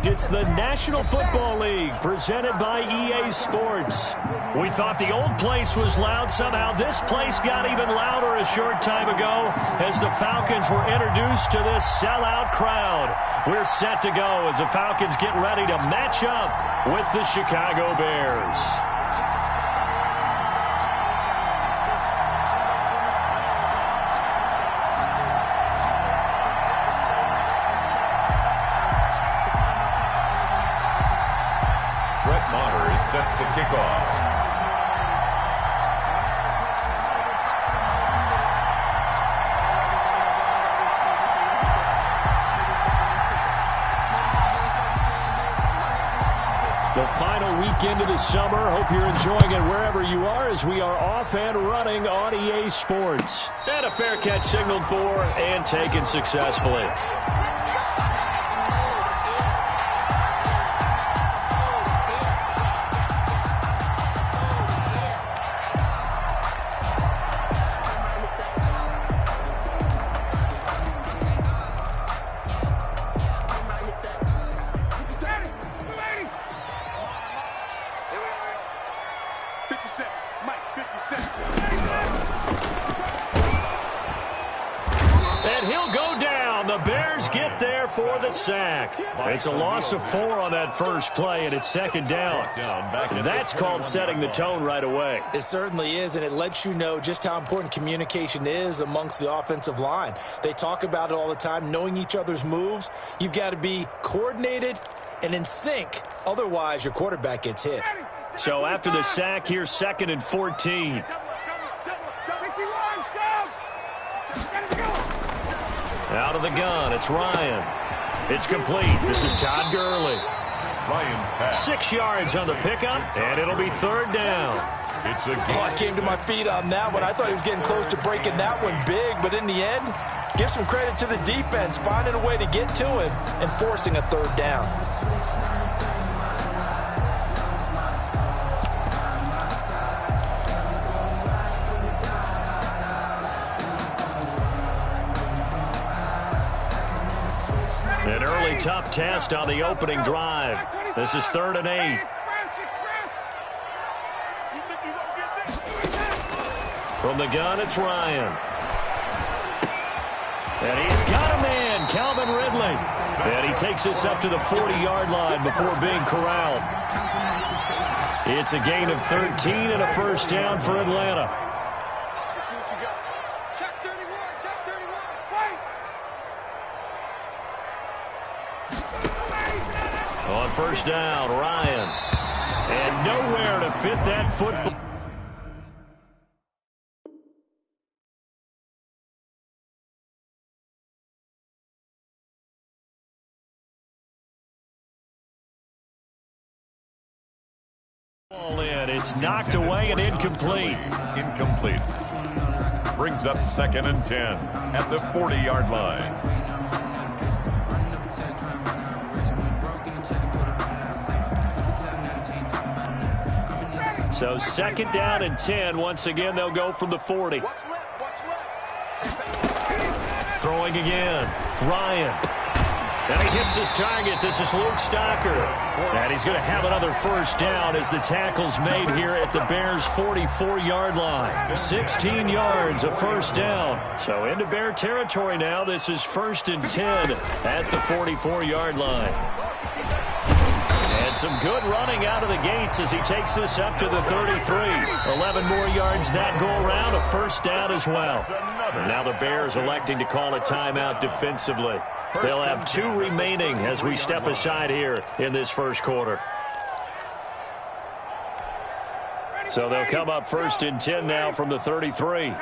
It's the National Football League presented by EA Sports. We thought the old place was loud. Somehow this place got even louder a short time ago as the Falcons were introduced to this sellout crowd. We're set to go as the Falcons get ready to match up with the Chicago Bears. Set to kick off. The final weekend of the summer. Hope you're enjoying it wherever you are as we are off and running on EA Sports. And a fair catch signaled for and taken successfully. And he'll go down. The Bears get there for the sack. It's a loss of 4 on that first play, and it's second down. That's called setting the tone right away. It certainly is, and it lets you know just how important communication is amongst the offensive line. They talk about it all the time, knowing each other's moves. You've got to be coordinated and in sync. Otherwise, your quarterback gets hit. So after the sack, here's 2nd and 14. Out of the gun, it's Ryan. It's complete. This is Todd Gurley. Ryan's pass. 6 yards on the pickup, and it'll be 3rd down. It's a I came to my feet on that one. I thought he was getting close to breaking that one big, but in the end, give some credit to the defense, finding a way to get to him and forcing a 3rd down. An early tough test on the opening drive. This is 3rd and 8. From the gun, it's Ryan. And he's got a man, Calvin Ridley. And he takes this up to the 40-yard line before being corralled. It's a gain of 13 and a first down for Atlanta. On first down, Ryan. And nowhere to fit that football. In. It's knocked away and incomplete. Incomplete. Brings up 2nd and 10 at the 40-yard line. So 2nd down and 10. Once again, they'll go from the 40. Throwing again. Ryan. And he hits his target. This is Luke Stocker. And he's going to have another first down as the tackle's made here at the Bears' 44-yard line. 16 yards, a first down. So into Bear territory now. This is 1st and 10 at the 44-yard line. And some good running out of the gates as he takes this up to the 33. 11 more yards that go around, a first down as well. And now the Bears electing to call a timeout defensively. They'll have 2 remaining as we step aside here in this first quarter. So they'll come up 1st and 10 now from the 33.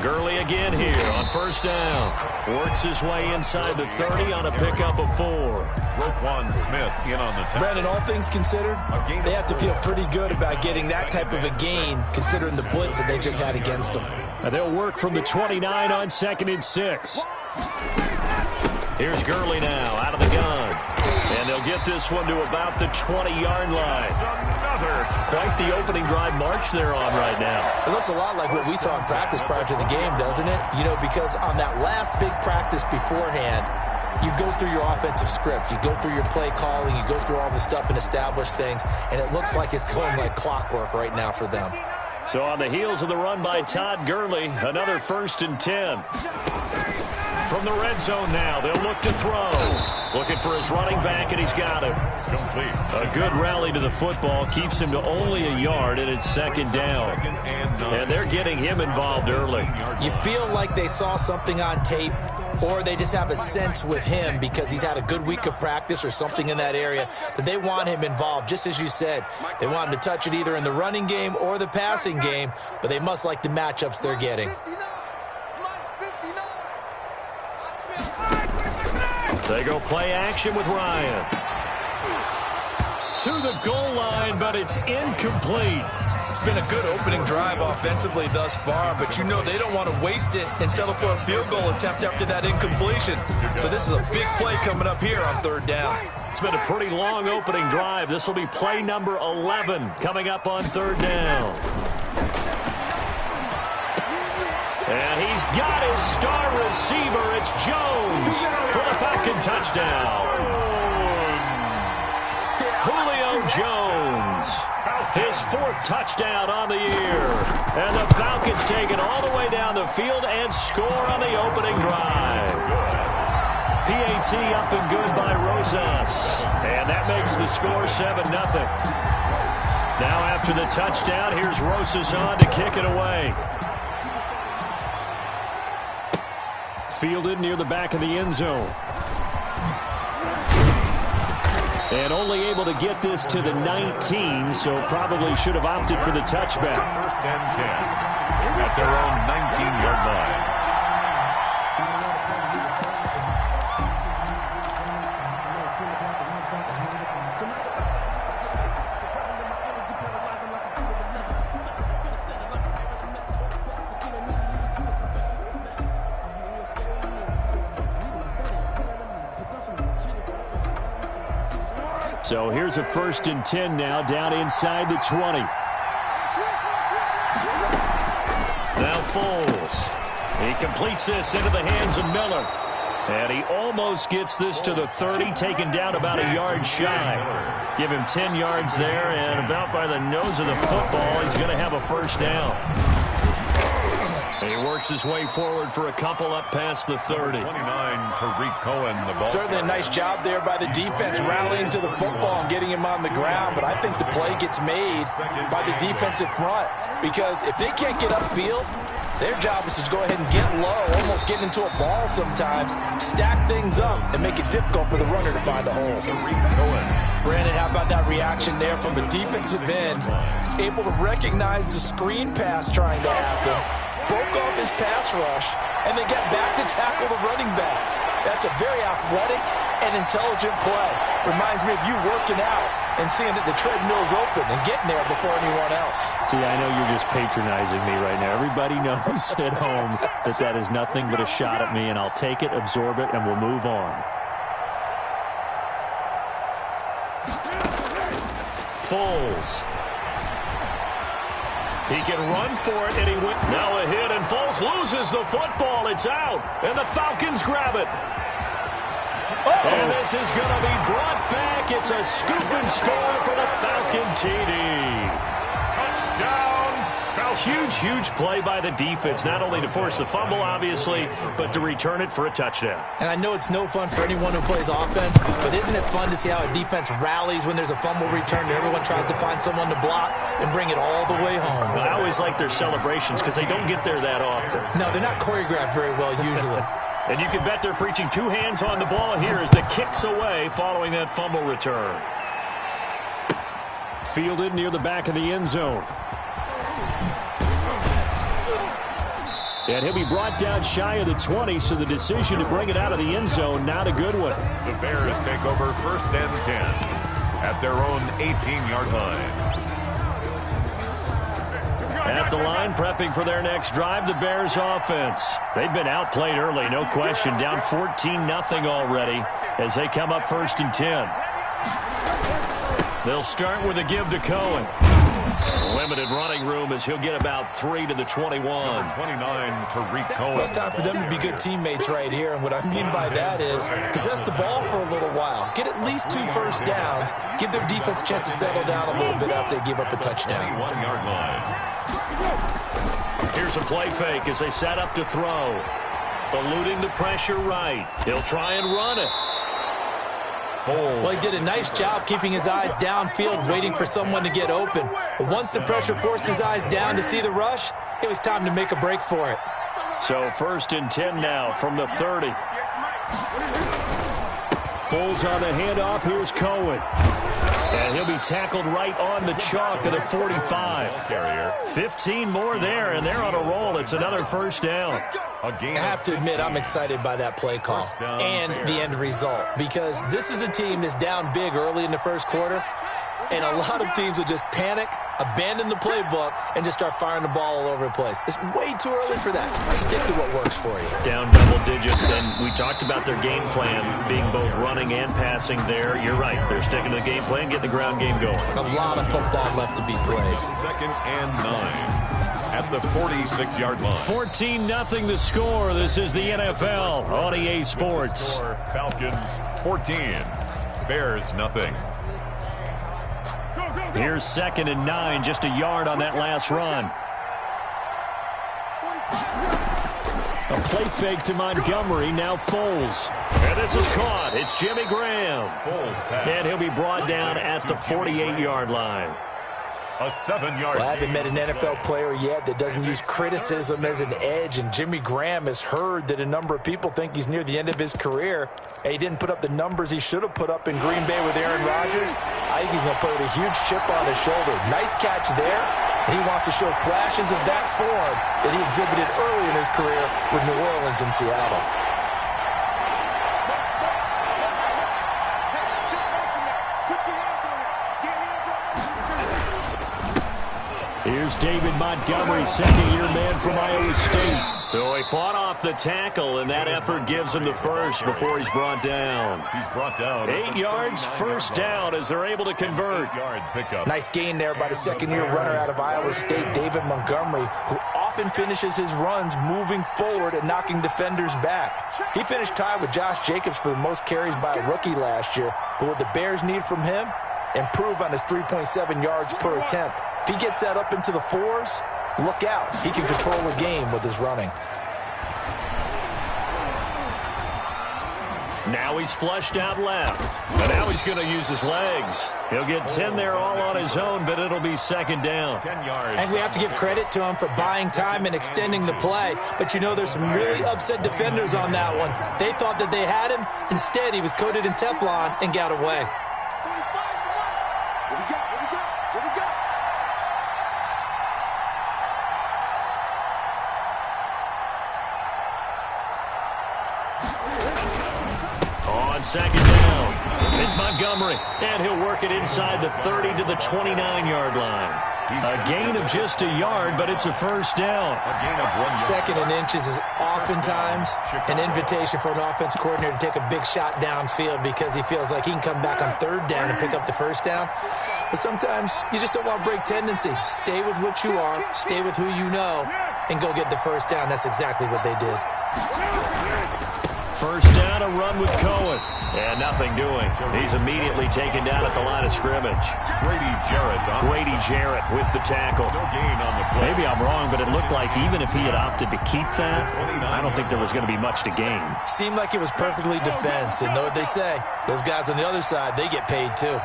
Gurley again here on first down. Works his way inside the 30 on a pickup of 4. Roquan Smith in on the 10. Brandon, all things considered, they have to feel pretty good about getting that type of a gain considering the blitz that they just had against them. And they'll work from the 29 on 2nd and 6. Here's Gurley now out of the gun. And they'll get this one to about the 20-yard line. another. Quite the opening drive march they're on right now. It looks a lot like what we saw in practice prior to the game, doesn't it? You know, because on that last big practice beforehand, you go through your offensive script. You go through your play calling. You go through all the stuff and establish things. And it looks like it's going like clockwork right now for them. So on the heels of the run by Todd Gurley, another 1st and 10. From the red zone now, they'll look to throw. Looking for his running back, and he's got him. Complete. A good rally to the football keeps him to only a yard, and it's 2nd down. And they're getting him involved early. You feel like they saw something on tape, or they just have a sense with him because he's had a good week of practice or something in that area that they want him involved. Just as you said, they want him to touch it either in the running game or the passing game, but they must like the matchups they're getting. They go play action with Ryan. To the goal line, but it's incomplete. It's been a good opening drive offensively thus far, but you know they don't want to waste it and settle for a field goal attempt after that incompletion. So this is a big play coming up here on 3rd down. It's been a pretty long opening drive. This will be play number 11 coming up on 3rd down. And he's got his star receiver. It's Jones for the Falcon touchdown. Julio Jones, his 4th touchdown on the year. And the Falcons take it all the way down the field and score on the opening drive. PAT up and good by Rosas. And that makes the score 7-0. Now after the touchdown, here's Rosas on to kick it away. Fielded near the back of the end zone. And only able to get this to the 19, so probably should have opted for the touchback. 1st and 10 at their own 19-yard line. So here's a 1st and 10 now, down inside the 20. Now Foles. He completes this into the hands of Miller. And he almost gets this to the 30, taken down about a yard shy. Give him 10 yards there, and about by the nose of the football, he's going to have a 1st down. And he works his way forward for a couple up past the 30. 29, Tariq Cohen, the ball. Certainly a nice job there by the defense rallying to the football and getting him on the ground, but I think the play gets made by the defensive front because if they can't get upfield, their job is to go ahead and get low, almost get into a ball sometimes, stack things up, and make it difficult for the runner to find a hole. Brandon, how about that reaction there from a defensive end, able to recognize the screen pass trying to happen, broke off his pass rush, and then got back to tackle the running back. That's a very athletic and intelligent play. Reminds me of you working out and seeing that the treadmill's open and getting there before anyone else. See, I know you're just patronizing me right now. Everybody knows at home that that is nothing but a shot at me, and I'll take it, absorb it, and we'll move on. Foles. He can run for it, and he went. Now a hit, and Foles loses the football. It's out, and the Falcons grab it. And this is going to be brought back. It's a scoop and score for the Falcon TD. Touchdown, Falcons. Huge play by the defense, not only to force the fumble, obviously, but to return it for a touchdown. And I know it's no fun for anyone who plays offense, but isn't it fun to see how a defense rallies when there's a fumble return and everyone tries to find someone to block and bring it all the way home? I always like their celebrations because they don't get there that often. No, they're not choreographed very well usually. And you can bet they're preaching two hands on the ball here as the kick's away following that fumble return. Fielded near the back of the end zone. And he'll be brought down shy of the 20, so the decision to bring it out of the end zone, not a good one. The Bears take over 1st and 10 at their own 18-yard line. At the line, prepping for their next drive, the Bears offense. They've been outplayed early, no question. Down 14-0 already as they come up 1st and 10. They'll start with a give to Cohen. Limited running room as he'll get about 3 to the 21. 29, Tariq Cohen. Well, it's time for them to be good teammates right here. And what I mean by that is possess the ball for a little while. Get at least 2 first downs. Give their defense a chance to settle down a little bit after they give up a touchdown. 1-yard line. Here's a play fake as they set up to throw. Eluding the pressure right. He'll try and run it. Well, he did a nice job keeping his eyes downfield, waiting for someone to get open. But once the pressure forced his eyes down to see the rush, it was time to make a break for it. So 1st and 10 now from the 30. Foles on the handoff. Here's Cohen. And he'll be tackled right on the chalk of the 45. 15 more there, and they're on a roll. It's another first down. I have to admit, I'm excited by that play call and the end result, because this is a team that's down big early in the first quarter, and a lot of teams will just panic, abandon the playbook, and just start firing the ball all over the place. It's way too early for that. Stick to what works for you. Down double digits, and we talked about their game plan being both running and passing there. You're right. They're sticking to the game plan, getting the ground game going. A lot of football left to be played. 2nd and 9 at the 46-yard line. 14-0 the score. This is the NFL on EA Sports. Falcons 14, Bears nothing. Here's 2nd and 9, just a yard on that last run. A play fake to Montgomery, now Foles. And this is caught. It's Jimmy Graham. And he'll be brought down at the 48-yard line. A 7-yard. Well, I haven't met an NFL player yet that doesn't use criticism as an edge, and Jimmy Graham has heard that a number of people think he's near the end of his career, and he didn't put up the numbers he should have put up in Green Bay with Aaron Rodgers. I think he's going to play with a huge chip on his shoulder. Nice catch there, and he wants to show flashes of that form that he exhibited early in his career with New Orleans and Seattle. Here's David Montgomery, second-year man from Iowa State. So he fought off the tackle, and that effort gives him the first before he's brought down. He's brought down. 8 yards, first down as they're able to convert. Nice gain there by the second-year runner out of Iowa State, David Montgomery, who often finishes his runs moving forward and knocking defenders back. He finished tied with Josh Jacobs for the most carries by a rookie last year, but what the Bears need from him, improve on his 3.7 yards per attempt. If he gets that up into the 4s, look out. He can control the game with his running. Now he's flushed out left. But now he's going to use his legs. He'll get 10 there all on his own, but it'll be 2nd down. 10 yards. And we have to give credit to him for buying time and extending the play. But you know, there's some really upset defenders on that one. They thought that they had him. Instead, he was coated in Teflon and got away. On 2nd down, it's Montgomery, and he'll work it inside the 30 to the 29-yard line. A gain of just a yard, but it's a first down. A gain of 1 yard. 2nd and inches is oftentimes an invitation for an offense coordinator to take a big shot downfield because he feels like he can come back on 3rd down and pick up the first down. But sometimes you just don't want to break tendency. Stay with what you are, stay with who you know, and go get the first down. That's exactly what they did. First down, a run with Cohen. And nothing doing. He's immediately taken down at the line of scrimmage. Grady Jarrett with the tackle. No gain on the play. Maybe I'm wrong, but it looked like even if he had opted to keep that, I don't think there was going to be much to gain. Seemed like it was perfectly defense. And know what they say? Those guys on the other side, they get paid too.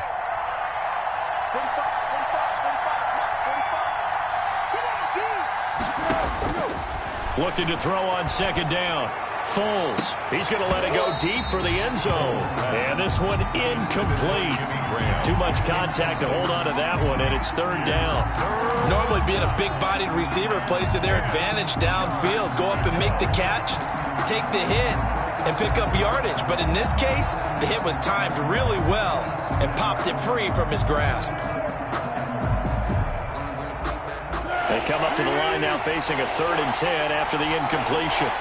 Looking to throw on 2nd down. Foles. He's going to let it go deep for the end zone. And this one incomplete. Too much contact to hold on to that one, and it's 3rd down. Normally being a big-bodied receiver plays to their advantage downfield. Go up and make the catch, take the hit, and pick up yardage. But in this case, the hit was timed really well and popped it free from his grasp. They come up to the line now facing a 3rd and 10 after the incompletion.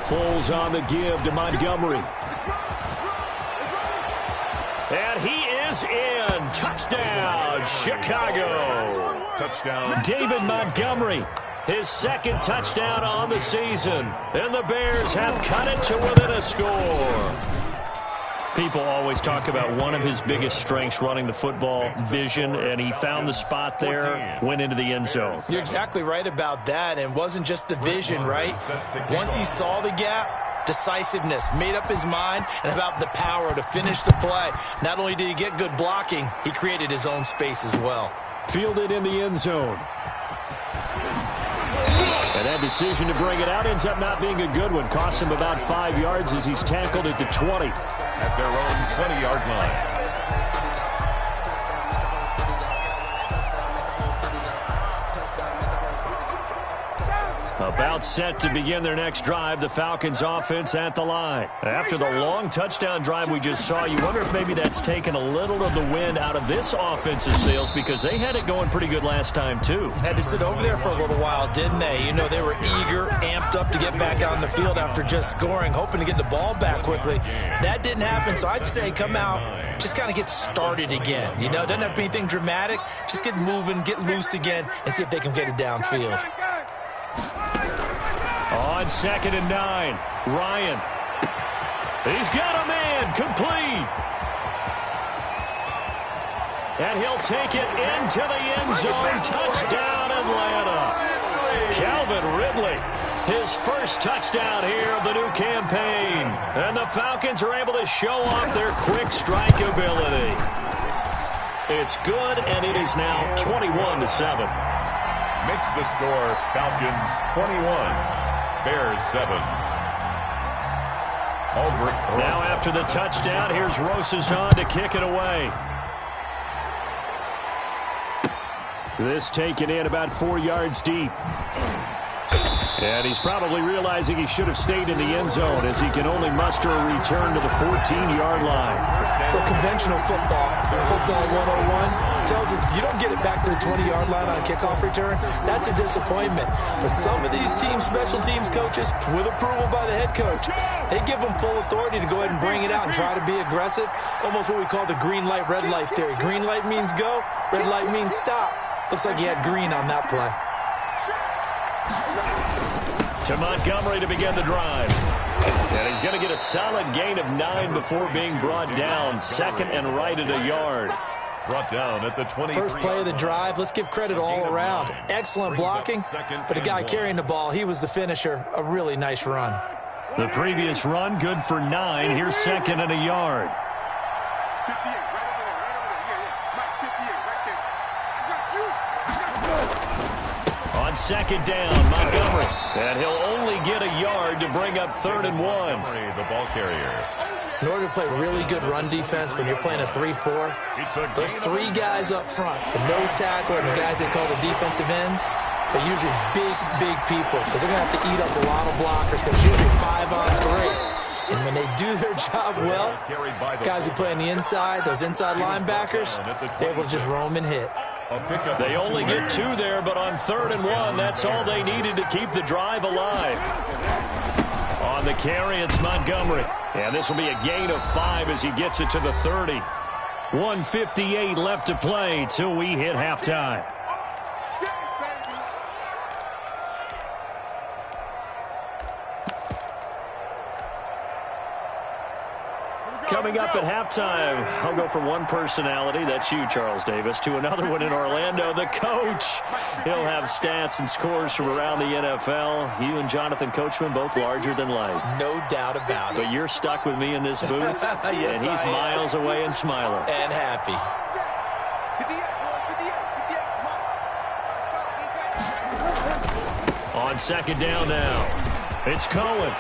Foles on the give to Montgomery. And he is in. Touchdown, Chicago. Touchdown. David Montgomery, his second touchdown on the season. And the Bears have cut it to within a score. People always talk about one of his biggest strengths running the football, vision, and he found the spot there, went into the end zone. You're exactly right about that. And it wasn't just the vision, right? Once he saw the gap, decisiveness, made up his mind, and about the power to finish the play. Not only did he get good blocking, he created his own space as well. Fielded in the end zone. And that decision to bring it out ends up not being a good one. Cost him about 5 yards as he's tackled at the 20. At their own 20-yard line. About set to begin their next drive, the Falcons offense at the line. After the long touchdown drive we just saw, you wonder if maybe that's taken a little of the wind out of this offensive sails because they had it going pretty good last time too. Had to sit over there for a little while, didn't they? You know, they were eager, amped up to get back out on the field after just scoring, hoping to get the ball back quickly. That didn't happen, so I'd say come out, just kind of get started again. You know, doesn't have to be anything dramatic. Just get moving, get loose again, and see if they can get it downfield. On 2nd and 9, Ryan. He's got a man, complete. And he'll take it into the end zone. Touchdown, Atlanta. Calvin Ridley, his first touchdown here of the new campaign. And the Falcons are able to show off their quick strike ability. It's good, and it is now 21-7. Makes the score Falcons 21. Bears 7. Now after the touchdown, here's Roseson to kick it away. This taken in about 4 yards deep. And he's probably realizing he should have stayed in the end zone as he can only muster a return to the 14-yard line. Well, conventional football 101, tells us if you don't get it back to the 20-yard line on a kickoff return, that's a disappointment. But some of these teams, special teams coaches, with approval by the head coach, they give them full authority to go ahead and bring it out and try to be aggressive. Almost what we call the green light, red light theory. Green light means go, red light means stop. Looks like he had green on that play. To Montgomery to begin the drive. And he's going to get a solid gain of 9 before being brought down. 2nd and right at a yard. Brought down at the 23. First play of the drive. Let's give credit all around. Excellent blocking, but the guy carrying the ball, he was the finisher. A really nice run. The previous run, good for 9. Here's 2nd and a yard. On 2nd down, Montgomery. And he'll only get a yard to bring up 3rd and 1. The ball carrier. In order to play really good run defense when you're playing a 3-4, those 3 guys up front, the nose tackle and the guys they call the defensive ends, they're usually big people because they're going to have to eat up a lot of blockers because it's usually 5 on 3. And when they do their job well, guys who play on the inside, those inside linebackers, they're able to just roam and hit. They only get 2 there, but on 3rd and 1, that's all they needed to keep the drive alive. On the carry, it's Montgomery. And this will be a gain of 5 as he gets it to the 30. 1:58 left to play till we hit halftime. Coming up at halftime, I'll go from one personality, that's you, Charles Davis, to another one in Orlando, the coach. He'll have stats and scores from around the NFL. You and Jonathan Coachman, both larger than life. No doubt about it. But you're stuck with me in this booth, yes, and he's miles away and smiling. And happy. On 2nd down now, it's Cohen.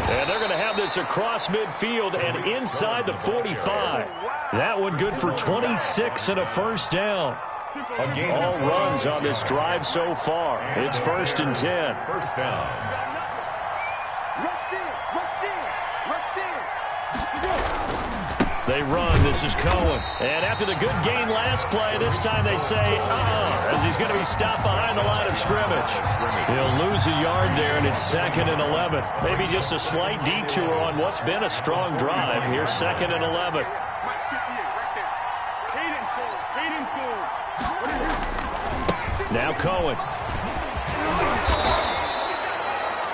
And they're going to have this across midfield and inside the 45. That one good for 26 and a first down. All runs on this drive so far. It's 1st and 10. First down. They run. This is Cohen. And after the good gain last play, this time they say, as he's going to be stopped behind the line of scrimmage. He'll lose a yard there, and it's 2nd and 11. Maybe just a slight detour on what's been a strong drive. Here's 2nd and 11. Now Cohen.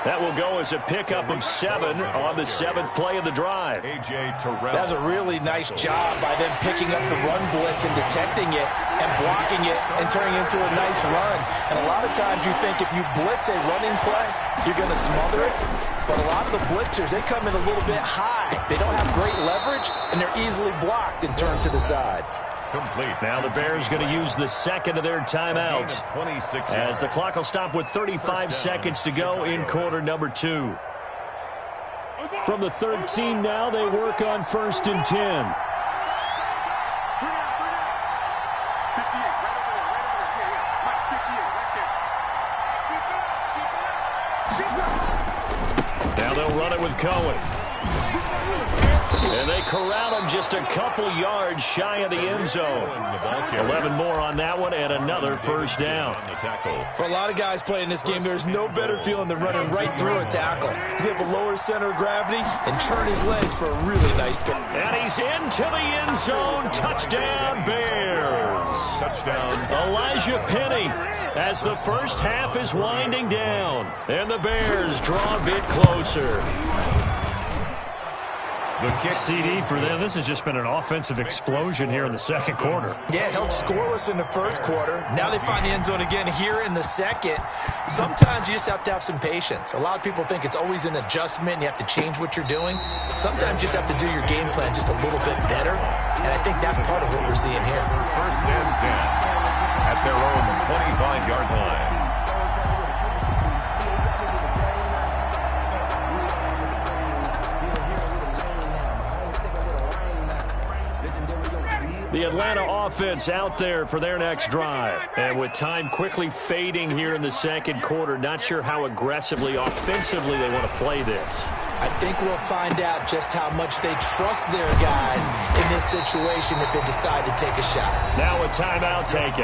That will go as a pickup of 7 on the 7th play of the drive. That's a really nice job by them picking up the run blitz and detecting it and blocking it and turning it into a nice run. And a lot of times you think if you blitz a running play, you're going to smother it. But a lot of the blitzers, they come in a little bit high. They don't have great leverage, and they're easily blocked and turned to the side. Complete. Now the Bears going to use the second of their timeouts as the clock will stop with 35 seconds to go in quarter number 2. From the 13 now, they work on 1st and 10. Now they'll run it with Cohen. And they corral him just a couple yards shy of the end zone. 11 more on that one and another first down. For a lot of guys playing this game, there's no better feeling than running right through a tackle. He's able to lower his center of gravity and turn his legs for a really nice pick. And he's into the end zone. Touchdown, Bears. Touchdown. Elijah Penny as the first half is winding down. And the Bears draw a bit closer. CD for them. This has just been an offensive explosion here in the second quarter. Yeah, held scoreless in the first quarter. Now they find the end zone again here in the second. Sometimes you just have to have some patience. A lot of people think it's always an adjustment. You have to change what you're doing. Sometimes you just have to do your game plan just a little bit better. And I think that's part of what we're seeing here. 1st and 10 at their own 25-yard line. The Atlanta offense out there for their next drive. And with time quickly fading here in the second quarter, not sure how aggressively, offensively they want to play this. I think we'll find out just how much they trust their guys in this situation if they decide to take a shot. Now a timeout taken.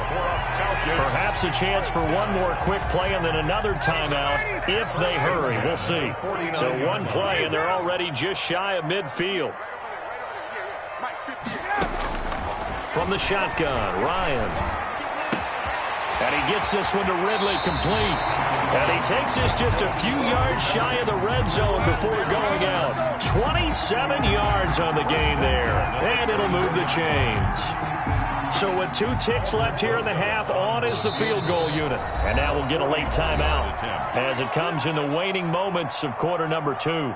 Perhaps a chance for one more quick play and then another timeout if they hurry. We'll see. So one play and they're already just shy of midfield. From the shotgun, Ryan. And he gets this one to Ridley complete. And he takes this just a few yards shy of the red zone before going out. 27 yards on the gain there. And it'll move the chains. So with 2 ticks left here in the half, on is the field goal unit. And now we'll get a late timeout as it comes in the waning moments of quarter number 2.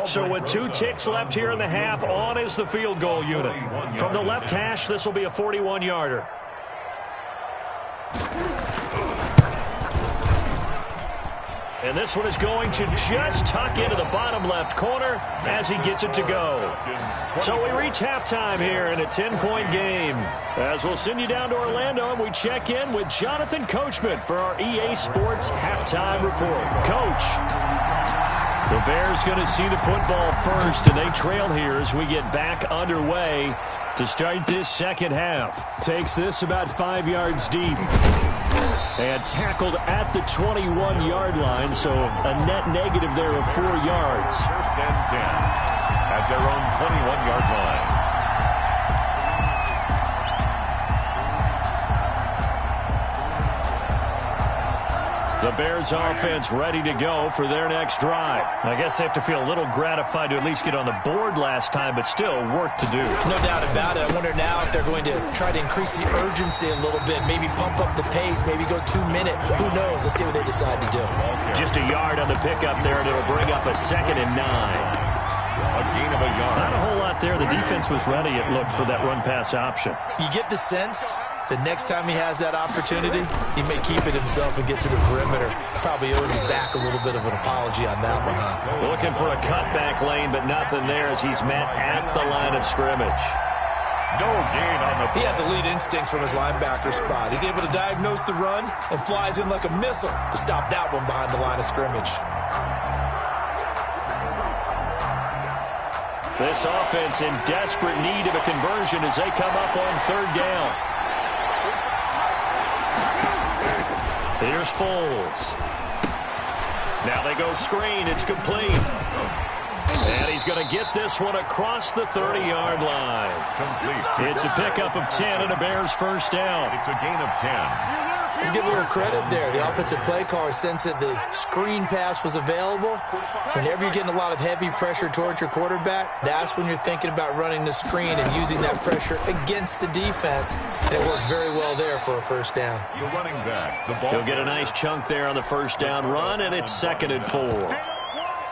So with 2 ticks left here in the half, on is the field goal unit. From the left hash, this will be a 41-yarder. And this one is going to just tuck into the bottom left corner as he gets it to go. So we reach halftime here in a 10-point game. As we'll send you down to Orlando, and we check in with Jonathan Coachman for our EA Sports Halftime Report. Coach. The Bears going to see the football first, and they trail here as we get back underway to start this second half. Takes this about 5 yards deep. And tackled at the 21-yard line, so a net negative there of 4 yards. 1st and 10 at their own 21-yard line. The Bears offense ready to go for their next drive. I guess they have to feel a little gratified to at least get on the board last time, but still work to do. No doubt about it. I wonder now if they're going to try to increase the urgency a little bit, maybe pump up the pace, maybe go 2-minute. Who knows? Let's see what they decide to do. Just a yard on the pickup there, and it'll bring up a 2nd and 9. A gain of a yard. Not a whole lot there. The defense was ready, it looked, for that run-pass option. You get the sense the next time he has that opportunity, he may keep it himself and get to the perimeter. Probably owes him back a little bit of an apology on that one, huh? Looking for a cutback lane, but nothing there as he's met at the line of scrimmage. No gain on the play. He has elite instincts from his linebacker spot. He's able to diagnose the run and flies in like a missile to stop that one behind the line of scrimmage. This offense in desperate need of a conversion as they come up on third down. Here's Foles. Now they go screen. It's complete. And he's going to get this one across the 30-yard line. Complete. It's a pickup of 10 and a Bears first down. It's a gain of 10. Let's give a little credit there. The offensive play caller sensed that the screen pass was available. Whenever you're getting a lot of heavy pressure towards your quarterback, that's when you're thinking about running the screen and using that pressure against the defense. And it worked very well there for a first down. You're running back. The ball. He'll get a nice chunk there on the first down run, and it's 2nd and 4.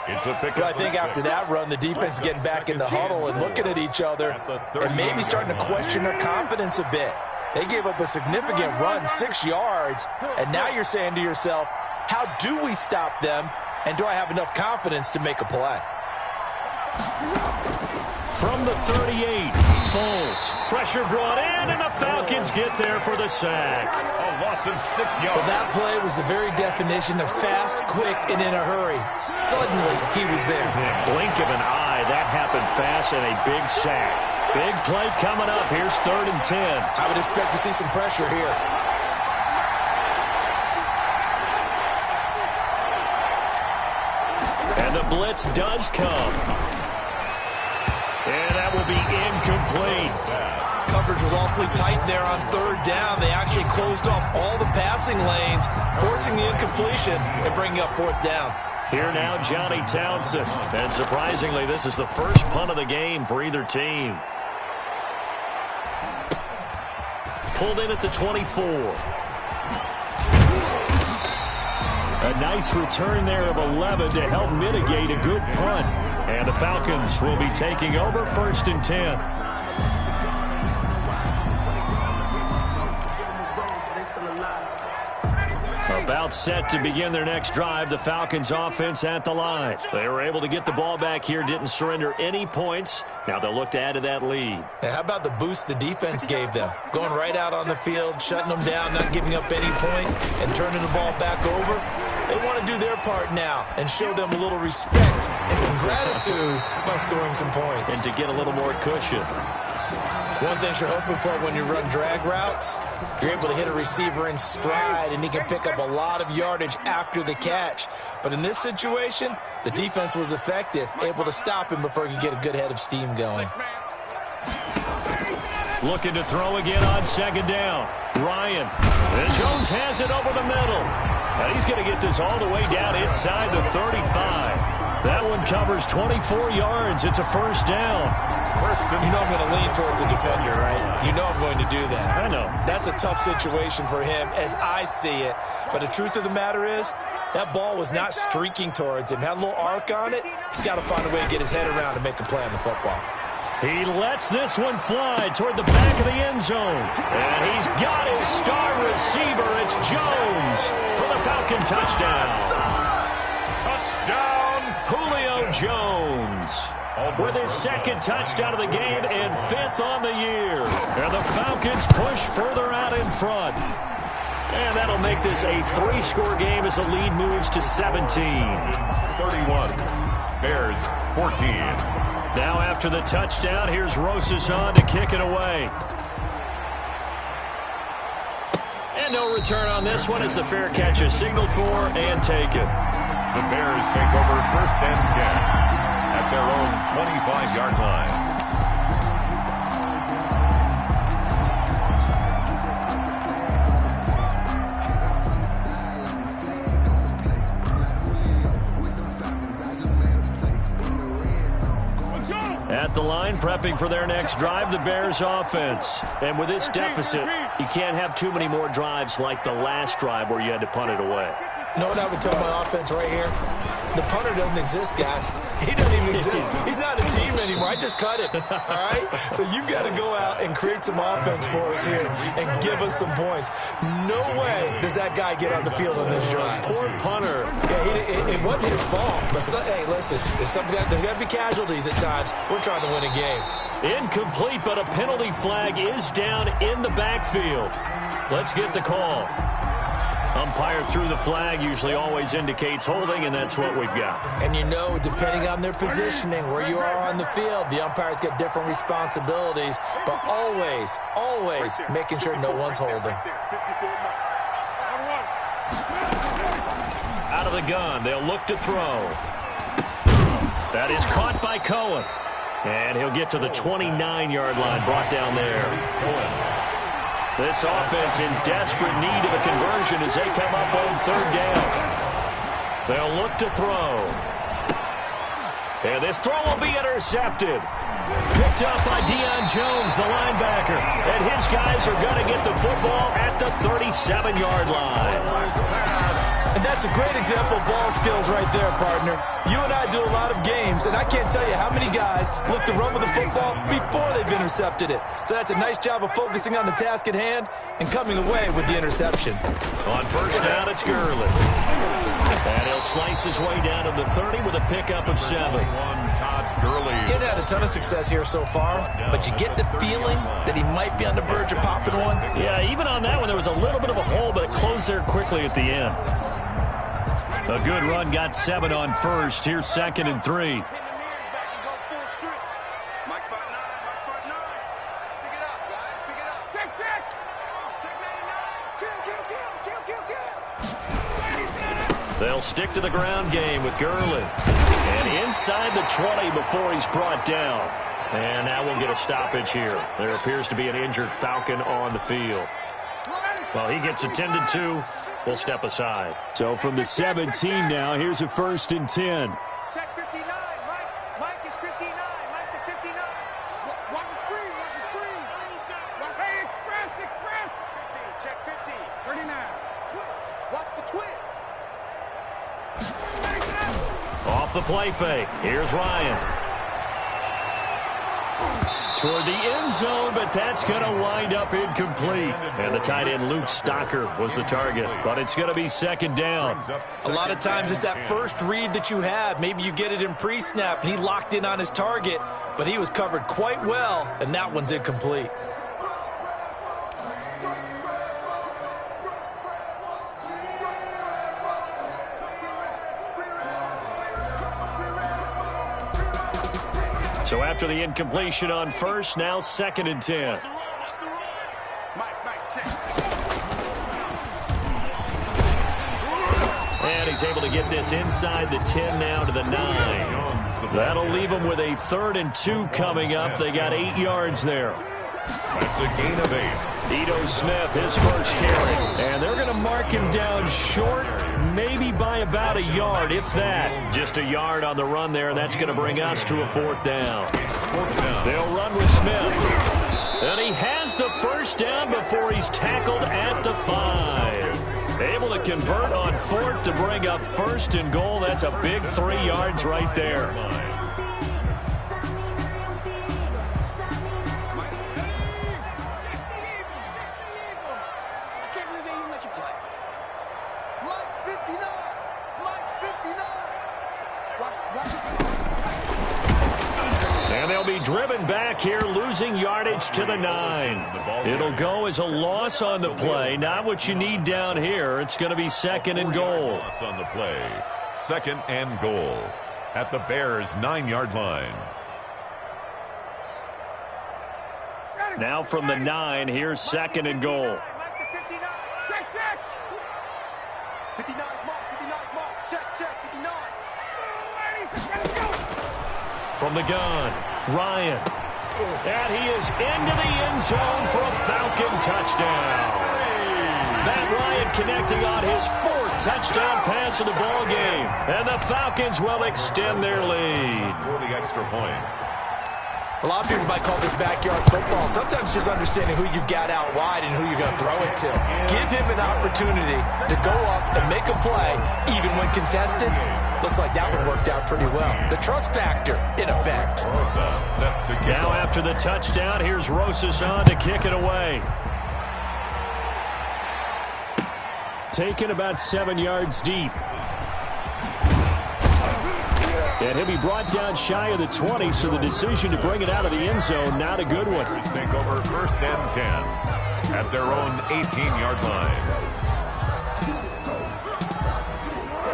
It's a pickup. Well, I think after that run, the defense is getting back in the huddle and looking at each other and maybe starting to question their confidence a bit. They gave up a significant run, 6 yards, and now you're saying to yourself, how do we stop them, and do I have enough confidence to make a play? From the 38, Foles. Pressure brought in, and the Falcons get there for the sack. A loss of 6 yards. Well, that play was the very definition of fast, quick, and in a hurry. Suddenly, he was there. Blink of an eye, that happened fast, and a big sack. Big play coming up. Here's 3rd and 10. I would expect to see some pressure here. And the blitz does come. And that will be incomplete. Coverage was awfully tight there on 3rd down. They actually closed off all the passing lanes, forcing the incompletion and bringing up 4th down. Here now, Johnny Townsend. And surprisingly, this is the first punt of the game for either team. Pulled in at the 24. A nice return there of 11 to help mitigate a good punt. And the Falcons will be taking over 1st and 10. About set to begin their next drive, the Falcons offense at the line. They were able to get the ball back here, didn't surrender any points. Now they'll look to add to that lead. Hey, how about the boost the defense gave them? Going right out on the field, shutting them down, not giving up any points, and turning the ball back over. They want to do their part now and show them a little respect and some gratitude by scoring some points. And to get a little more cushion. One thing you're hoping for when you run drag routes, you're able to hit a receiver in stride, and he can pick up a lot of yardage after the catch. But in this situation, the defense was effective, able to stop him before he could get a good head of steam going. Looking to throw again on 2nd down. Ryan. And Jones has it over the middle. And he's going to get this all the way down inside the 35. That one covers 24 yards. It's a first down. You know I'm going to lean towards the defender, right? You know I'm going to do that. I know. That's a tough situation for him as I see it. But the truth of the matter is, that ball was not streaking towards him. Had a little arc on it. He's got to find a way to get his head around and make a play on the football. He lets this one fly toward the back of the end zone. And he's got his star receiver. It's Jones for the Falcon touchdown. Touchdown, Julio Jones with his 2nd touchdown of the game and 5th on the year. And the Falcons push further out in front. And that'll make this a 3-score game as the lead moves to 17. 31. Bears 14. Now after the touchdown, here's Rosas on to kick it away. And no return on this one as the fair catch is signaled for and taken. The Bears take over 1st and 10 at their own 25-yard line. At the line, prepping for their next drive, the Bears offense. And with this deficit, you can't have too many more drives like the last drive where you had to punt it away. You know what I would tell my offense right here? The punter doesn't exist, guys. He doesn't even exist. He's not a team anymore. I just cut it, all right? So you've got to go out and create some offense for us here and give us some points. No way does that guy get on the field on this drive. Poor punter. Yeah, it wasn't his fault. But, hey, listen, there's got to be casualties at times. We're trying to win a game. Incomplete, but a penalty flag is down in the backfield. Let's get the call. Umpire threw the flag, usually always indicates holding, and that's what we've got. And you know, depending on their positioning, where you are on the field, the umpire's got different responsibilities, but always, always making sure no one's holding. Out of the gun, they'll look to throw. That is caught by Cohen. And he'll get to the 29-yard line, brought down there. This offense in desperate need of a conversion as they come up on third down. They'll look to throw. And this throw will be intercepted. Picked up by Deion Jones, the linebacker. And his guys are going to get the football at the 37-yard line. And that's a great example of ball skills right there, partner. You and I do a lot of games, and I can't tell you how many guys look to run with the football before they've intercepted it. So that's a nice job of focusing on the task at hand and coming away with the interception. On first down, it's Gurley. And he'll slice his way down to the 30 with a pickup of 7. Getting had a ton of success here so far, but you get the feeling that he might be on the verge of popping one. Yeah, even on that one, there was a little bit of a hole, but it closed there quickly at the end. A good run, got 7 on first. Here's 2nd and 3. They'll stick to the ground game with Gurley. And inside the 20 before he's brought down. And now we'll get a stoppage here. There appears to be an injured Falcon on the field. Well, he gets attended to. We'll step aside. So from the 17 now, here's a 1st and 10. Check 59. Mike is 59. Mike to 59. Watch the screen. Watch the screen. Hey, express. 15. Check 50. 39. Twist. Watch the twist. Off the play fake. Here's Ryan. Toward the end zone, but that's going to wind up incomplete. And the tight end, Luke Stocker, was the target. But it's going to be 2nd down. A lot of times it's that first read that you have. Maybe you get it in pre-snap, and he locked in on his target, but he was covered quite well, and that one's incomplete. So after the incompletion on first, now 2nd and 10. And he's able to get this inside the 10 now to the 9. That'll leave him with a 3rd and 2 coming up. They got 8 yards there. That's a gain of 8. Ito Smith, his first carry. And they're going to mark him down short, maybe by about a yard, if that. Just a yard on the run there, and that's going to bring us to a 4th down. They'll run with Smith. And he has the first down before he's tackled at the 5. Able to convert on 4th to bring up 1st and goal. That's a big 3 yards right there. And they'll be driven back here, losing yardage to the 9. It'll go as a loss on the play. Not what you need down here. It's going to be 2nd and goal. Loss on the play. 2nd and goal at the Bears' 9-yard line. Now from the 9, here's 2nd and goal. From the gun, Ryan. And he is into the end zone for a Falcon touchdown. Matt Ryan connecting on his 4th touchdown pass of the ball game. And the Falcons will extend their lead. For the extra point. A lot of people might call this backyard football. Sometimes just understanding who you've got out wide and who you're going to throw it to. Give him an opportunity to go up and make a play, even when contested. Looks like that one worked out pretty well. The trust factor, in effect. Now after the touchdown, here's Rosas on to kick it away. Taken about 7 yards deep. And he'll be brought down shy of the 20, so the decision to bring it out of the end zone, not a good one. Take over 1st and 10 at their own 18-yard line.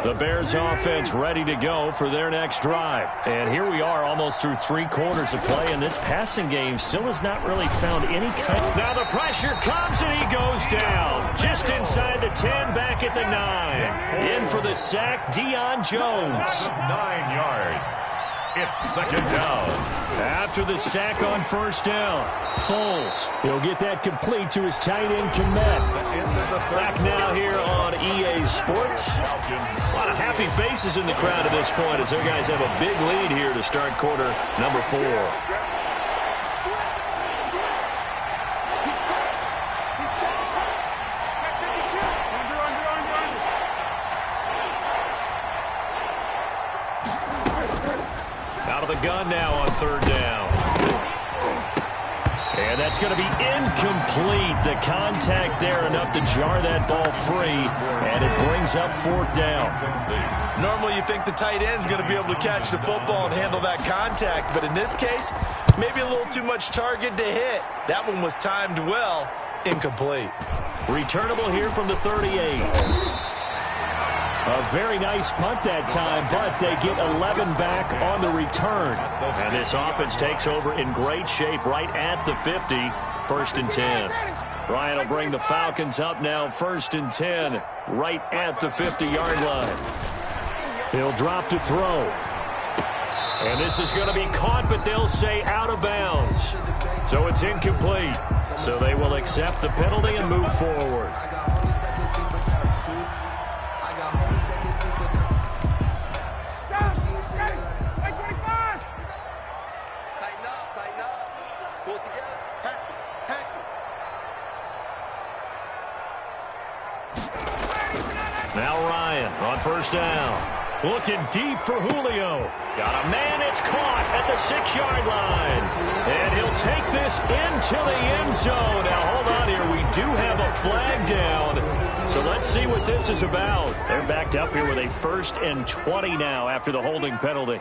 The Bears offense ready to go for their next drive. And here we are almost through 3 quarters of play, and this passing game still has not really found any kind. Now the pressure comes, and he goes down. Just inside the 10, back at the 9. In for the sack, Deion Jones. 9 yards. It's 2nd down. After the sack on 1st down, Foles. He'll get that complete to his tight end, Komet. Back now here on EA Sports. A lot of happy faces in the crowd at this point as their guys have a big lead here to start quarter number 4. Out of the gun now on 3rd down. And that's going to be incomplete. The contact there enough to jar that ball free, and it brings up 4th down. Normally you think the tight end's going to be able to catch the football and handle that contact, but in this case, maybe a little too much target to hit. That one was timed well, incomplete. Returnable here from the 38. A very nice punt that time, but they get 11 back on the return. And this offense takes over in great shape right at the 50, 1st and 10. Ryan will bring the Falcons up now, 1st and 10, right at the 50-yard line. He'll drop to throw. And this is going to be caught, but they'll say out of bounds. So it's incomplete. So they will accept the penalty and move forward. Now Ryan on 1st down. Looking deep for Julio. Got a man, it's caught at the 6-yard line. And he'll take this into the end zone. Now hold on here, we do have a flag down. So let's see what this is about. They're backed up here with a 1st and 20 now after the holding penalty.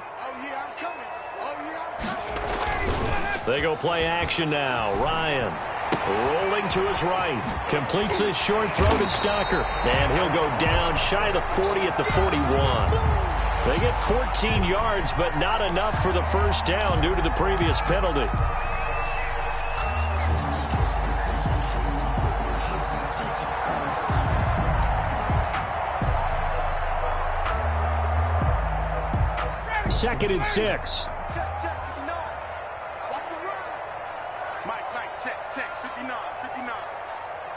They go play action now. Ryan rolling to his right. Completes this short throw to Stocker. And he'll go down shy of the 40 at the 41. They get 14 yards, but not enough for the 1st down due to the previous penalty. Second and 6. Check, 59.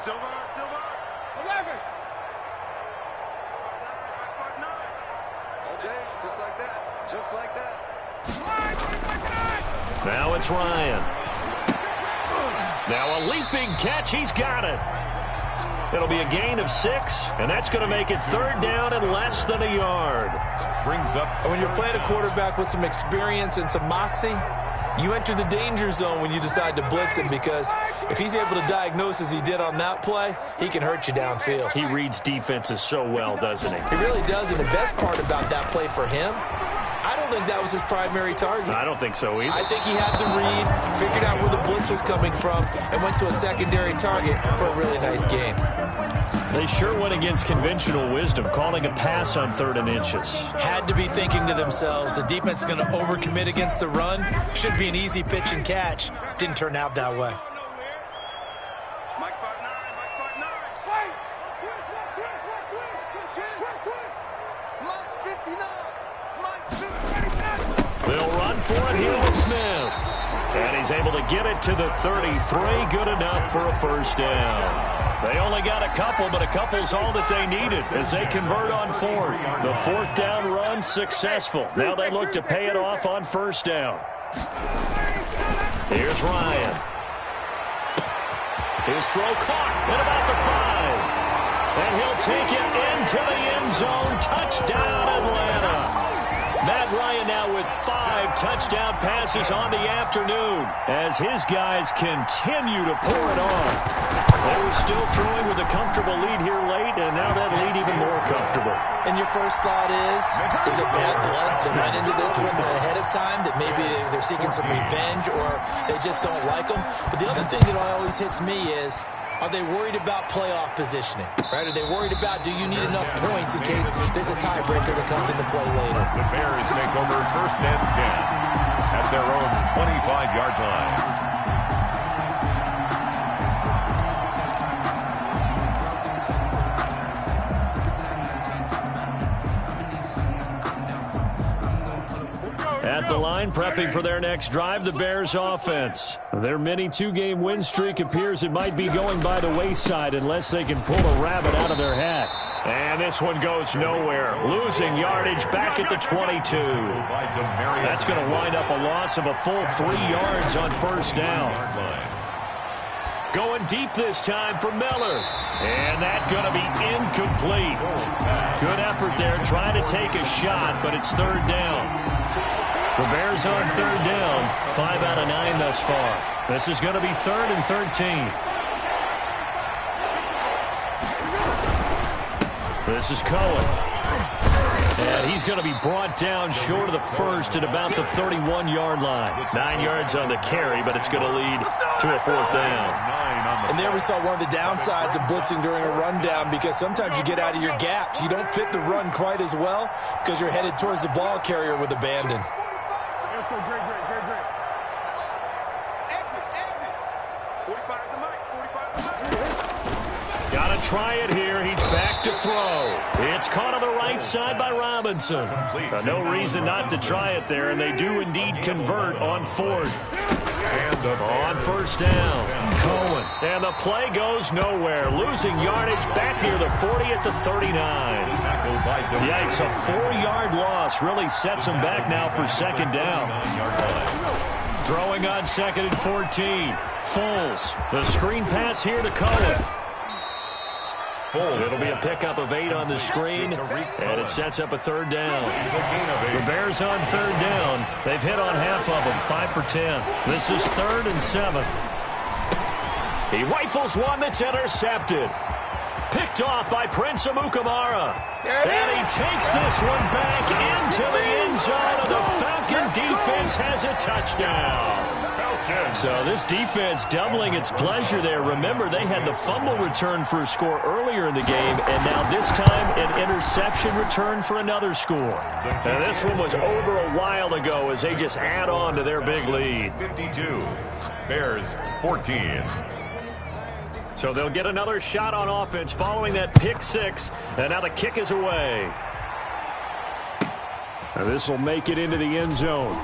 Silver. 11. All day, just like that. Now it's Ryan. Now a leaping catch, he's got it. It'll be a gain of 6, and that's going to make it 3rd down and less than a yard. Brings up. And when you're playing a quarterback with some experience and some moxie, you enter the danger zone when you decide to blitz him, because if he's able to diagnose as he did on that play, he can hurt you downfield. He reads defenses so well, doesn't he? He really does, and the best part about that play for him, I don't think that was his primary target. I don't think so either. I think he had the read, figured out where the blitz was coming from, and went to a secondary target for a really nice game. They sure went against conventional wisdom, calling a pass on 3rd and inches. Had to be thinking to themselves, the defense is going to overcommit against the run. Should be an easy pitch and catch. Didn't turn out that way. Mike 5'9". Wait! Mike 59. They'll run for it here with Smith. And he's able to get it to the 33. Good enough for a 1st down. They only got a couple, but a couple's all that they needed as they convert on 4th. The 4th down run successful. Now they look to pay it off on 1st down. Here's Ryan. His throw caught at about the 5. And he'll take it into the end zone. Touchdown, Atlanta. Matt Ryan now with 5 touchdown passes on the afternoon as his guys continue to pour it on. They were still throwing with a comfortable lead here late, and now that lead even more comfortable. And your first thought is it bad blood that went into this one ahead of time, that maybe they're seeking some revenge or they just don't like them? But the other thing that always hits me is, are they worried about playoff positioning? Right? Are they worried about, do you need enough points in case there's a tiebreaker that comes into play later? The Bears take over 1st and 10 at their own 25-yard line. At the line, prepping for their next drive, the Bears offense. Their mini 2-game win streak appears it might be going by the wayside unless they can pull a rabbit out of their hat. And this one goes nowhere. Losing yardage back at the 22. That's going to wind up a loss of a full 3 yards on 1st down. Going deep this time for Miller. And that's going to be incomplete. Good effort there trying to take a shot, but it's 3rd down. The Bears on 3rd down, 5 out of 9 thus far. This is going to be 3rd and 13. This is Cohen. And he's going to be brought down short of the first at about the 31-yard line. 9 yards on the carry, but it's going to lead to a 4th down. And there we saw one of the downsides of blitzing during a rundown, because sometimes you get out of your gaps. You don't fit the run quite as well because you're headed towards the ball carrier with abandon. Got to try it here. He's back to throw. It's caught on the right side by Robinson. No reason not to try it there, and they do indeed convert on 4th. On 1st down, Cohen. And the play goes nowhere. Losing yardage back near the 40 at the 39. Yikes, a 4-yard loss really sets them back now for 2nd down. Throwing on 2nd and 14. Foles. The screen pass here to Cohen. It'll be a pickup of 8 on the screen, and it sets up a 3rd down. The Bears on 3rd down. They've hit on half of them, 5 for 10. This is 3rd and 7. He rifles one that's intercepted. Picked off by Prince Amukamara. And he takes this one back into the end zone, and the Falcon defense has a touchdown. So this defense doubling its pleasure there. Remember, they had the fumble return for a score earlier in the game, and now this time an interception return for another score. And this one was over a while ago as they just add on to their big lead. 52, Bears 14. So they'll get another shot on offense following that pick 6, and now the kick is away. And this will make it into the end zone.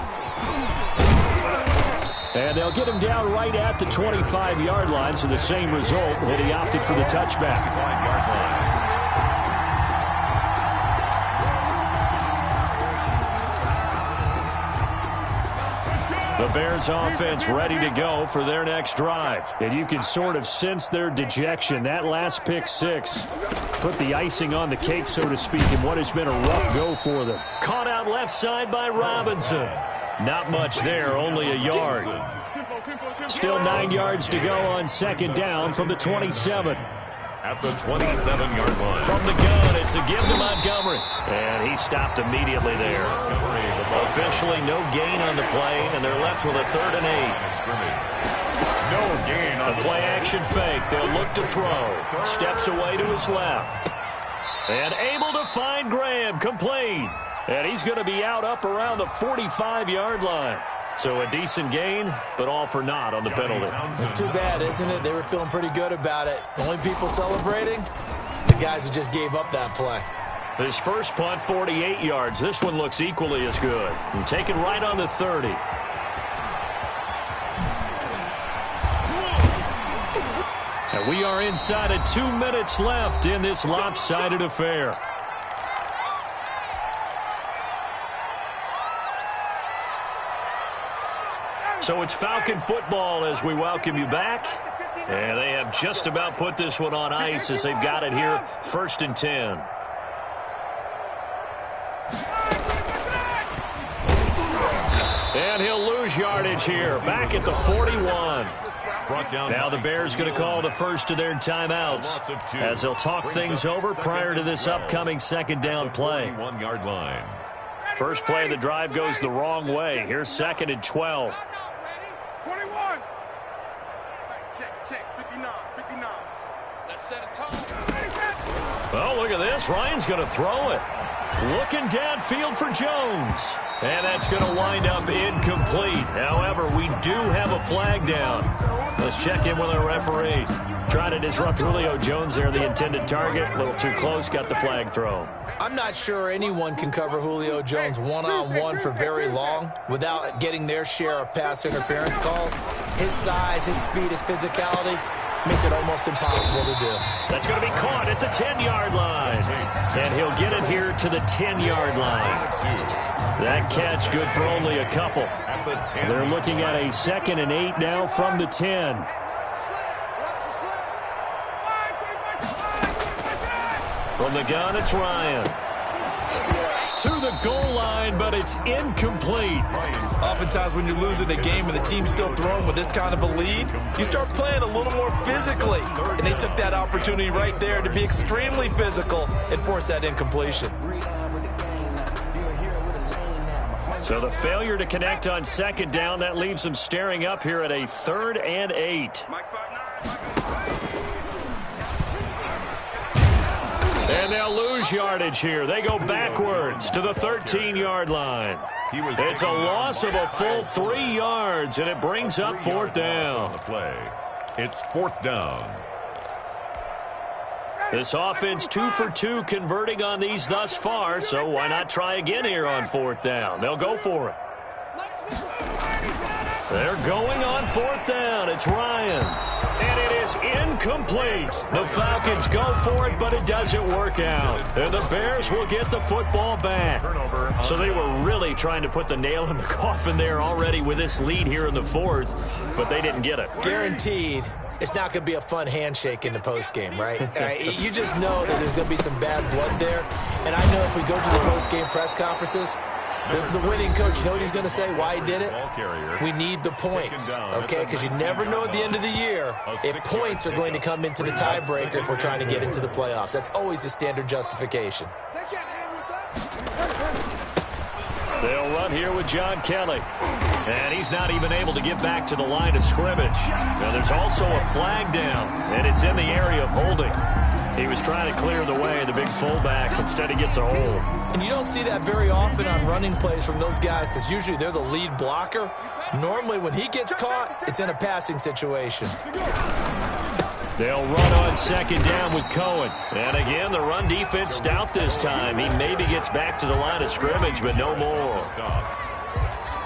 And they'll get him down right at the 25-yard line, so the same result, and he opted for the touchback. The Bears offense ready to go for their next drive. And you can sort of sense their dejection. That last pick 6 put the icing on the cake, so to speak, in what has been a rough go for them. Caught out left side by Robinson. Not much there, only a yard. Still 9 yards to go on 2nd down from the 27. At the 27-yard line. From the gun, it's a give to Montgomery. And he stopped immediately there. Officially no gain on the play, and they're left with a 3rd and 8. No gain on the play action fake. They'll look to throw. Steps away to his left. And able to find Graham, complete. And he's going to be out up around the 45-yard line. So a decent gain, but all for naught on the penalty. It's too bad, isn't it? They were feeling pretty good about it. The only people celebrating, the guys who just gave up that play. His first punt, 48 yards. This one looks equally as good. And taken right on the 30. And we are inside of 2 minutes left in this lopsided affair. So it's Falcon football as we welcome you back. And they have just about put this one on ice as they've got it here, 1st and 10. And he'll lose yardage here, back at the 41. Now the Bears going to call the first of their timeouts as they'll talk things over prior to this upcoming 2nd down play. 1-yard line. First play of the drive goes the wrong way. Here's 2nd and 12. 21. Check. 59. Let's set a tone. Oh, look at this. Ryan's going to throw it. Looking downfield for Jones. And that's going to wind up incomplete. However, we do have a flag down. Let's check in with our referee. Trying to disrupt Julio Jones there, the intended target. A little too close, got the flag thrown. I'm not sure anyone can cover Julio Jones one-on-one for very long without getting their share of pass interference calls. His size, his speed, his physicality makes it almost impossible to do. That's going to be caught at the 10-yard line. And he'll get it here to the 10-yard line. That catch good for only a couple. They're looking at a 2nd and 8 now from the 10. From the gun, it's Ryan. To the goal line, but it's incomplete. Oftentimes when you're losing a game and the team's still throwing with this kind of a lead, you start playing a little more physically. And they took that opportunity right there to be extremely physical and force that incompletion. So the failure to connect on 2nd down, that leaves them staring up here at a 3rd and 8. And they'll lose yardage here. They go backwards to the 13-yard line. It's a loss of a full 3 yards, and it brings up 4th down. It's 4th down. This offense 2 for 2 converting on these thus far, so why not try again here on 4th down? They'll go for it. They're going on 4th down. It's Ryan. And it is incomplete. The Falcons go for it, but it doesn't work out. And the Bears will get the football back. So they were really trying to put the nail in the coffin there already with this lead here in the 4th, but they didn't get it. Guaranteed. It's not going to be a fun handshake in the postgame, right? You just know that there's going to be some bad blood there. And I know if we go to the postgame press conferences, the winning coach, you know what he's going to say, why he did it? We need the points, okay? Because you never know at the end of the year if points are going to come into the tiebreaker if we're trying to get into the playoffs. That's always the standard justification. They'll run here with John Kelly. And he's not even able to get back to the line of scrimmage. Now there's also a flag down, and it's in the area of holding. He was trying to clear the way, the big fullback. Instead, he gets a hold. And you don't see that very often on running plays from those guys because usually they're the lead blocker. Normally, when he gets caught, it's in a passing situation. They'll run on 2nd down with Cohen. And again, the run defense stout this time. He maybe gets back to the line of scrimmage, but no more.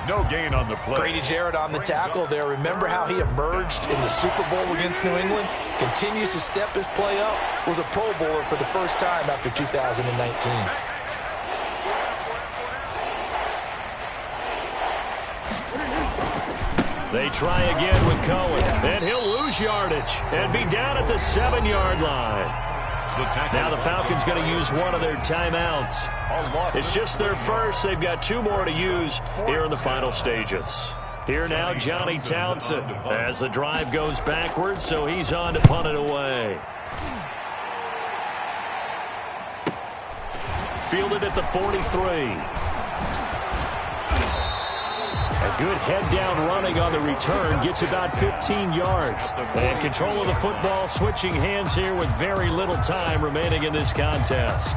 No gain on the play. Grady Jarrett on the tackle there. Remember how he emerged in the Super Bowl against New England? Continues to step his play up. Was a Pro Bowler for the first time after 2019. They try again with Cohen. And he'll lose yardage and be down at the 7-yard line. Now the Falcons going to use one of their timeouts. It's just their first. They've got 2 more to use here in the final stages. Here now, Johnny Townsend as the drive goes backwards, so he's on to punt it away. Fielded at the 43. A good head-down running on the return gets about 15 yards. And control of the football switching hands here with very little time remaining in this contest.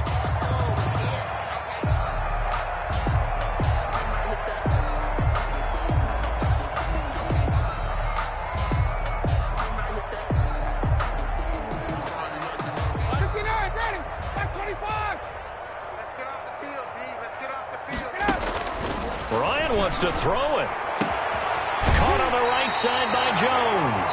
Wants to throw it. Caught on the right side by Jones.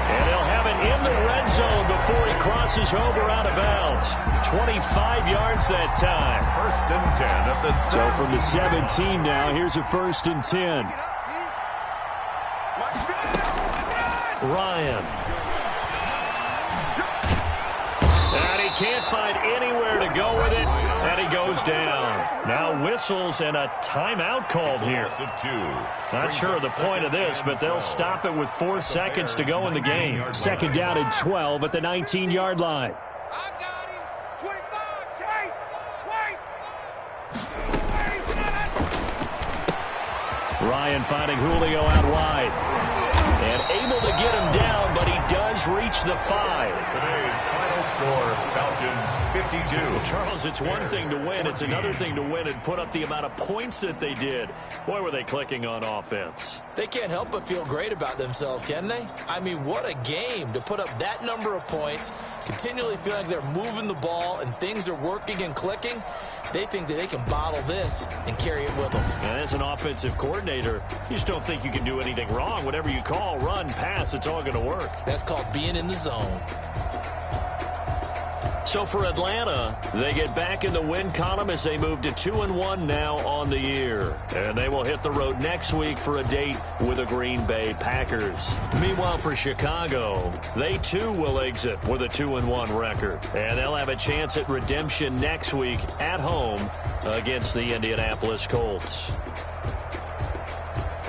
And he'll have it in the red zone before he crosses over out of bounds. 25 yards that time. 1st and 10 at the 7. So from the 17 now, here's a 1st and 10. Ryan. And he can't find anywhere to go with it, and he goes down. Now whistles and a timeout called here. Not sure of the point of this, but they'll stop it with 4 seconds to go in the game. Second down and 12 at the 19-yard line. I got him. 25. Wait. Ryan finding Julio out wide. And able to get him down, but he does reach the 5. Today's final score, Falcons 52. Well, Charles, it's one thing to win. It's another thing to win and put up the amount of points that they did. Boy, were they clicking on offense. They can't help but feel great about themselves, can they? I mean, what a game to put up that number of points, continually feeling like they're moving the ball and things are working and clicking. They think that they can bottle this and carry it with them. And as an offensive coordinator, you just don't think you can do anything wrong. Whatever you call, run, pass, it's all going to work. That's called being in the zone. So for Atlanta, they get back in the win column as they move to 2-1 now on the year. And they will hit the road next week for a date with the Green Bay Packers. Meanwhile, for Chicago, they too will exit with a 2-1 record. And they'll have a chance at redemption next week at home against the Indianapolis Colts.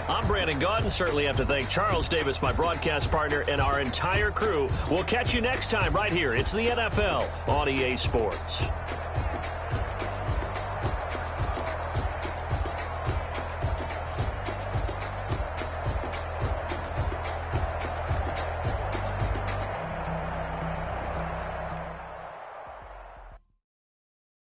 I'm Brandon Gaudin. Certainly have to thank Charles Davis, my broadcast partner, and our entire crew. We'll catch you next time right here. It's the NFL on EA Sports.